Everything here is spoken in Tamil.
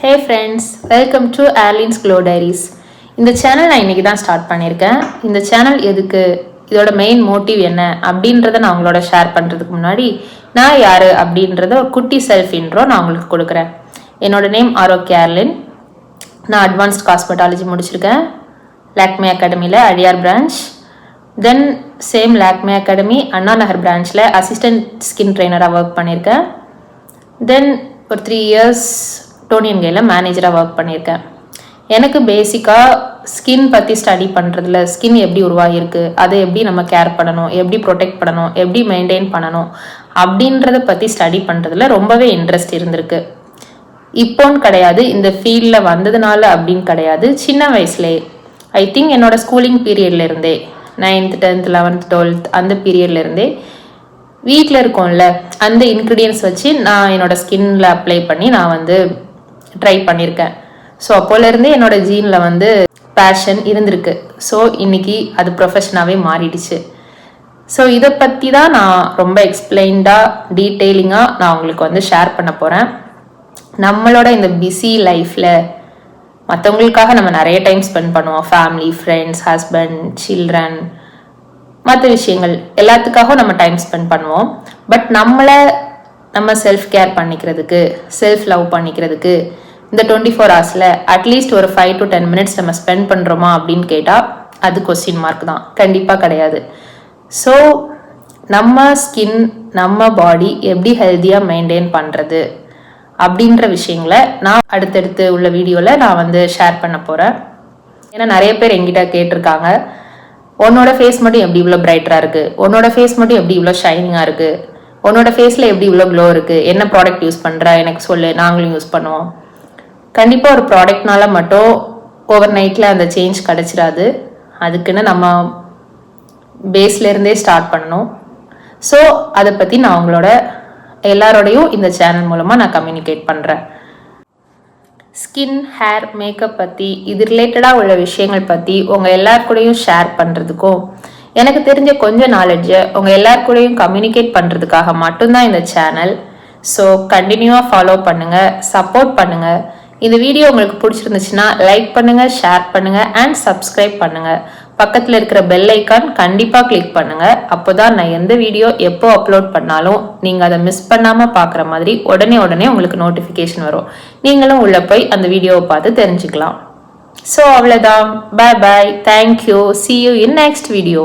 ஹே ஃப்ரெண்ட்ஸ், வெல்கம் டு ஏர்லின்ஸ் க்ளோ டைரிஸ். இந்த சேனல் நான் இன்றைக்கி தான் ஸ்டார்ட் பண்ணியிருக்கேன். இந்த சேனல் எதுக்கு, இதோட மெயின் மோட்டிவ் என்ன அப்படின்றத நான் உங்களோட ஷேர் பண்ணுறதுக்கு முன்னாடி நான் யார் அப்படின்றத ஒரு குட்டி செல்ஃப் இன்ட்ரோ நான் உங்களுக்கு கொடுக்குறேன். என்னோட நேம் ஆரோக்கிய ஏர்லின். நான் அட்வான்ஸ்ட் காஸ்மெட்டாலஜி முடிச்சிருக்கேன் லாக்மே அகாடமியில் Aliyar branch. Then same Lakme academy Anna Nagar பிரான்ச்சில் அசிஸ்டன்ட் ஸ்கின் ட்ரெயினராக ஒர்க் பண்ணியிருக்கேன். தென் ஒரு 3 years டோனி அண்ட் கேயில் மேனேஜராக ஒர்க் பண்ணியிருக்கேன். எனக்கு பேசிக்காக ஸ்கின் பற்றி ஸ்டடி பண்ணுறதுல, ஸ்கின் எப்படி உருவாகிருக்கு, அதை எப்படி நம்ம கேர் பண்ணணும், எப்படி ப்ரொடெக்ட் பண்ணணும், எப்படி மெயின்டைன் பண்ணணும் அப்படின்றத பற்றி ஸ்டடி பண்ணுறதுல ரொம்பவே இன்ட்ரெஸ்ட் இருந்திருக்கு. இப்போன்னு கிடையாது, இந்த ஃபீல்டில் வந்ததுனால அப்படின்னு கிடையாது. சின்ன வயசுலேயே ஐ திங்க் என்னோட schooling பீரியட்லேருந்தே 9th 10th 11th 12th அந்த பீரியட்லேருந்தே வீட்டில் இருக்கோம்ல, அந்த இன்க்ரீடியன்ஸ் வச்சு நான் என்னோடய ஸ்கின்ல அப்ளை பண்ணி நான் ட்ரை பண்ணியிருக்கேன். ஸோ அப்போலேருந்தே என்னோட ஜீனில் பேஷன் இருந்திருக்கு. ஸோ இன்னைக்கு அது ப்ரொஃபஷனாகவே மாறிடுச்சு. ஸோ இதை பற்றி தான் நான் ரொம்ப எக்ஸ்பிளைன்டாக டீட்டெயிலிங்காக நான் உங்களுக்கு ஷேர் பண்ண போகிறேன். நம்மளோட இந்த பிஸி லைஃப்பில் மற்றவங்களுக்காக நம்ம நிறைய டைம் ஸ்பெண்ட் பண்ணுவோம். ஃபேமிலி, ஃப்ரெண்ட்ஸ், ஹஸ்பண்ட், சில்ட்ரன், மற்ற விஷயங்கள் எல்லாத்துக்காகவும் நம்ம டைம் ஸ்பெண்ட் பண்ணுவோம். பட் நம்ம செல்ஃப் கேர் பண்ணிக்கிறதுக்கு, செல்ஃப் லவ் பண்ணிக்கிறதுக்கு இந்த 24 hours அட்லீஸ்ட் ஒரு 5 to 10 minutes நம்ம ஸ்பெண்ட் பண்ணுறோமா அப்படின்னு கேட்டால் அது கொஸ்டின் மார்க் தான், கண்டிப்பாக கிடையாது. ஸோ நம்ம ஸ்கின், நம்ம பாடி எப்படி ஹெல்த்தியாக மெயின்டைன் பண்ணுறது அப்படின்ற விஷயங்களை நான் அடுத்தடுத்து உள்ள வீடியோவில் நான் ஷேர் பண்ண போகிறேன். ஏன்னா நிறைய பேர் எங்கிட்ட கேட்டிருக்காங்க, உன்னோட ஃபேஸ் மட்டும் எப்படி இவ்வளோ பிரைட்டராக இருக்குது, உன்னோட ஃபேஸ் மட்டும் எப்படி இவ்வளோ ஷைனிங்காக இருக்குது, உன்னோட ஃபேஸில் எப்படி இவ்வளோ க்ளோ இருக்குது, என்ன ப்ராடக்ட் யூஸ் பண்ணுற எனக்கு சொல்லு, நாங்களும் யூஸ் பண்ணுவோம். கண்டிப்பாக ஒரு ப்ராடக்ட்னால மட்டும் ஓவர் நைட்டில் அந்த சேஞ்ச் கிடச்சிடாது. அதுக்குன்னு நம்ம பேஸ்லேருந்தே ஸ்டார்ட் பண்ணணும். ஸோ அதை பற்றி நான் உங்களோட எல்லாரோடையும் இந்த சேனல் மூலமாக நான் கம்யூனிகேட் பண்ணுறேன். ஸ்கின், ஹேர், மேக்கப் பற்றி, இது ரிலேட்டடாக உள்ள விஷயங்கள் பற்றி உங்கள் எல்லாருக்கூடையும் ஷேர் பண்ணுறதுக்கும், எனக்கு தெரிஞ்ச கொஞ்சம் நாலேஜை உங்கள் எல்லாருக்கூடையும் கம்யூனிகேட் பண்ணுறதுக்காக மட்டும்தான் இந்த சேனல். ஸோ கண்டினியூவாக ஃபாலோ பண்ணுங்கள், சப்போர்ட் பண்ணுங்கள். இந்த வீடியோ உங்களுக்கு பிடிச்சிருந்துச்சுன்னா லைக் பண்ணுங்கள், ஷேர் பண்ணுங்கள் அண்ட் சப்ஸ்கிரைப் பண்ணுங்கள். பக்கத்தில் இருக்கிற பெல் ஐக்கான் கண்டிப்பாக கிளிக் பண்ணுங்கள். அப்போ தான் நான் எந்த வீடியோ எப்போ அப்லோட் பண்ணாலும் நீங்கள் அதை மிஸ் பண்ணாமல் பார்க்குற மாதிரி உடனே உங்களுக்கு நோட்டிஃபிகேஷன் வரும். நீங்களும் உள்ளே போய் அந்த வீடியோவை பார்த்து தெரிஞ்சுக்கலாம். ஸோ அவ்வளோதான். பாய் பாய். Thank you. See you in next video.